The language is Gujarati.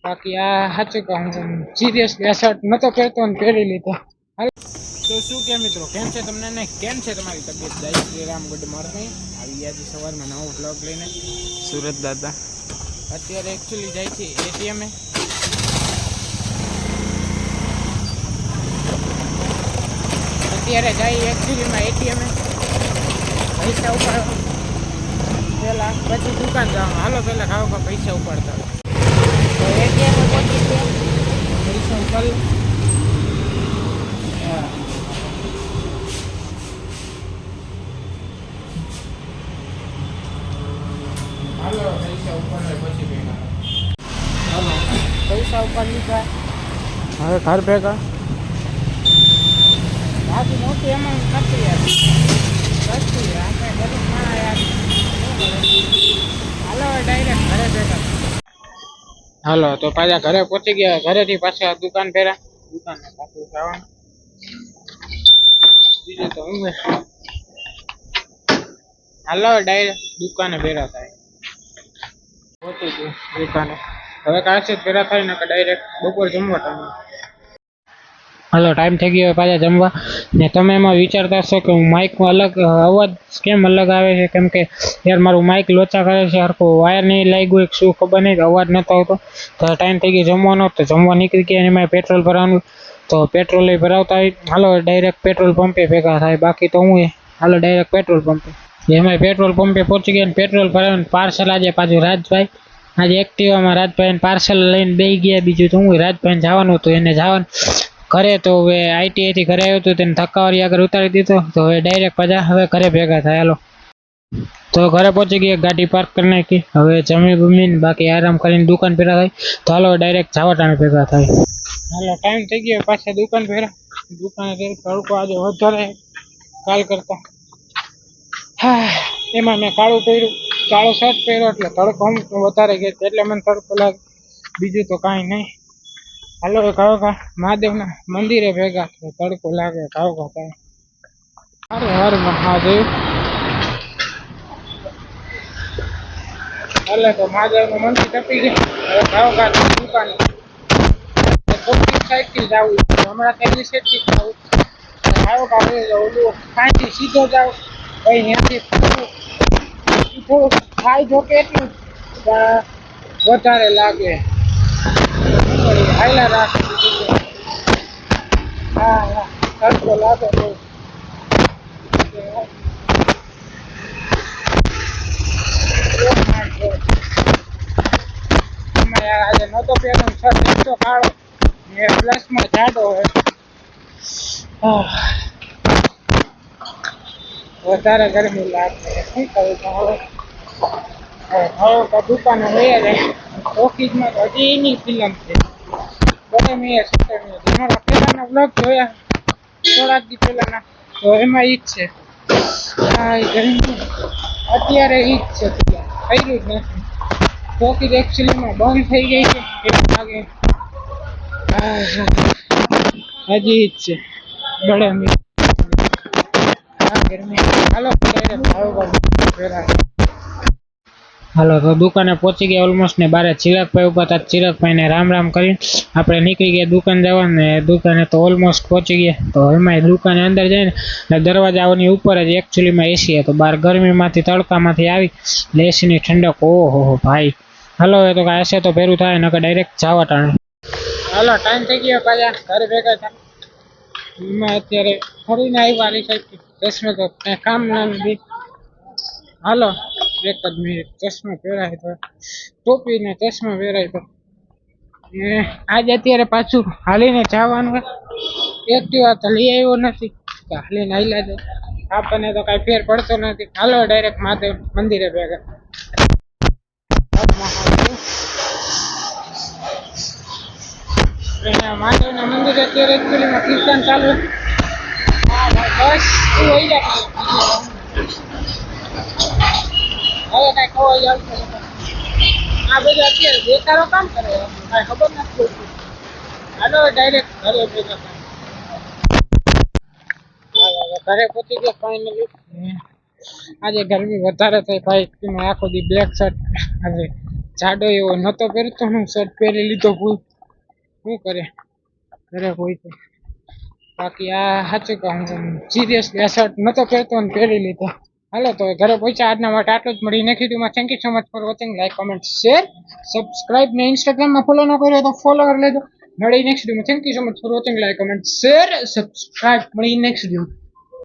બાકી આ સાચું કહું સિરિયસલી આ શર્ટ નતો પહેરતો ને પહેરી લીધો. તો શું કે મિત્રો, કેમ છે તમને ને કેમ છે તમારી તબિયત? જય શ્રી રામ, ગુડ મોર્નિંગ. આવી ગયા છે સવારમાં નવો બ્લોગ લઈને સુરત દાદા. અત્યારે એકચ્યુઅલી જાય છે એટીએમ. અત્યારે જાય એકચ્યુઅલીમાં એટીએમ પૈસા ઉપાડવા પહેલાં, પછી દુકાન જવાનું. હાલો પહેલાં ખાવા પૈસા ઉપાડતા તો એટીએમ પહોંચી ગયા, પૈસા ઉપાડી. હાલો પૈસા ઉપાડે પછી ભેગા. હાલો પૈસા ઉપાડી લીધા, હવે ઘર ભેગા. બાકી મોટી એમાઉન્ટ નથી યાર, સસ્તી આપણે ગરીબ માણસ યાર. હાલો ડાયરેક્ટ ઘરે ભેગા. હાલો તો પાછા ઘરે પહોંચી ગયા. ઘરેથી પાછા દુકાન ફેરા, દુકાનને પાછું જવાનું. બીજું તો હું હાલો ડાયરેક્ટ દુકાને ભેરા થાય. પહોંચી ગયું દુકાને. હવે કાંઈ ભેરા થાય ને ડાયરેક્ટ બપોર જમવા ટાઈમ. હાલો ટાઈમ થઈ ગયો પાછા જમવા. ને તમે એમાં વિચારતા હશો કે હું માઇકમાં અલગ અવાજ કેમ અલગ આવે છે, કેમ કે યાર મારું માઇક લોચા કરે છે, હરખું વાયર નહીં લાગ્યું એક શું ખબર નહીં, અવાજ નહોતો આવતો. તો ટાઈમ થઈ ગયો જમવાનો, તો જમવા નીકળી ગયા. એમાં પેટ્રોલ ભરવાનું, તો પેટ્રોલ ભરાવતા હોય. હાલો ડાયરેક્ટ પેટ્રોલ પંપે ભેગા થાય. બાકી તો હું હાલો ડાયરેક્ટ પેટ્રોલ પંપે. એમાં પેટ્રોલ પંપે પહોંચી ગયા ને પેટ્રોલ ભરાવાનું. પાર્સલ આજે પાછું રાજભાઈ, આજે એક્ટિવામાં રાજભાઈને પાર્સલ લઈને બેસી ગયા. બીજું તો હું રાજભાઈને જવાનું હતું, એને જવાનું ઘરે. તો હવે આઈટીઆઈથી ઘરે આવ્યો હતો, તેને ધક્કાવાળી આગળ ઉતારી દીધો. તો હવે ડાયરેક્ટ પાછા હવે ઘરે ભેગા થાય. હાલો તો ઘરે પહોંચી ગયા, ગાડી પાર્ક કરી નાખી. હવે જમી બમીને બાકી આરામ કરીને દુકાન ભેગા થાય. તો હાલો ડાયરેક્ટ જાવા ટાણે ભેગા થાય. હાલો ટાઈમ થઈ ગયો પાછા દુકાન ભેગા. દુકાને તડકો આજે વધારે કાલ કરતા. હા એમાં મેં કાળું પહેર્યું, કાળો શર્ટ પહેર્યો એટલે તડકો વધારે ગયો, એટલે મને તડકો લાગે. બીજું તો કાંઈ નહીં. હાલો કાળોકા મહાદેવના મંદિરે ભેગા, તડકો લાગે કાળોકા થાય. અરે હર મહાદેવ. હાલે તો મહાદેવનું મંદિર ટપી ગયા. હવે કાળોકા દુકાને સાઈડથી જવું, હમણાં તેની સાઈડથી જવું. કાળોકા ઓલું કાંઈથી સીધો જાવ ભાઈ, ત્યાંથી થોડુંક થાય જો કે એટલું વધારે લાગે. હાઈલા રાખી. હા હા તડકો લાગે બહુ. આજે નતો પહેરો શર્ટ, એક તો કાળો ને પ્લસમાં જાડો હોય. વધારે ગરમી લાગે, શું કરું હવે. દુકાને વયા જાય. ઓફિસમાં તો હજી એની ફિલ્મ છે. બને મેં મારા પહેલાના બ્લોગ જોયા થોડાક દી પહેલાના, તો એમાં ઈ જ છે. હા એ ગરમી અત્યારે ઈ જ છે, કર્યું જ નથી. ટોકીજ એકચ્યુઅલીમાં બંધ થઈ ગઈ છે એવું લાગે. હજી ઈ જ છે ગરમી. હાલો તો દુકાને પહોંચી ગયા ઓલમોસ્ટ. ને બારે ચિરાગભાઈ ઉભા હતા. ચિરાગભાઈને રામ રામ કરીને આપણે નીકળી ગયા દુકાન જવા. ને દુકાને તો ઓલમોસ્ટ પહોંચી ગયા. તો એમાં દુકાને અંદર જઈને દરવાજાઓની ઉપર જ એકચ્યુઅલીમાં એસી હતો. બહાર ગરમીમાંથી તડકામાંથી આવી એટલે એસીની ઠંડક. ઓહો ભાઈ. હાલો એ તો કાંઈ હશે તો ભેરું થાય, નકર ડાયરેક્ટ જવા ટાણે. હાલો ટાઈમ થઈ ગયો પાછા ઘરે ભેગા થાય. એમાં અત્યારે ફરીને આવ્યા આ સાઈડથી. ચશ્મા તો કંઈ કામ ના નથી. હાલો એક જ મિનિટ, ચશ્મા પહેરાય તો ટોપી ને ચશ્મા પહેરાય તો. આજે અત્યારે પાછું હાલીને જવાનું. એક્ટિવા તો લઈ આવ્યો નથી, તો હાલીને હાલ્યા જાય. આપણને તો કાંઈ ફેર પડતો નથી. હાલો ડાયરેક્ટ મહાદેવ મંદિરે ભેગા. મહાદેવના મંદિરે અત્યારે એકચ્યુઅલીમાં કીર્તન ચાલુ. બસ તું આવી જા. હવે કઈ ખવાઈ આવશે આ બધા અત્યારે બેકારો કામ કરે, કઈ ખબર નથી પડતી. હાલો ડાયરેક્ટ ઘરે ભેગા થાય. ઘરે પહોંચી ગયા ફાઇનલી. આજે ગરમી વધારે થઈ ભાઈ. આખો દી બ્લેક શર્ટ આજે જાડો એવો નતો પહેરતો હું શર્ટ પહેરી લીધો ફૂલ શું કરે ઘરે હોય તો બાકી આ સાચું કહું સિરિયસલી આ શર્ટ નતો પહેરતો અને પહેરી લીધો હાલો તો ઘરે પહોંચ્યા આજના માટે આટલું જ મળી નેક્સ્ટ વિડીયોમાં thank you so much for watching like comment share subscribe ને ઇન્સ્ટાગ્રામમાં ફોલો ન કર્યો તો ફોલો કરી લેજો મળી નેક્સ્ટ વિડીયોમાં thank you so much for watching like comment share subscribe મળી નેક્સ્ટ વિડીયો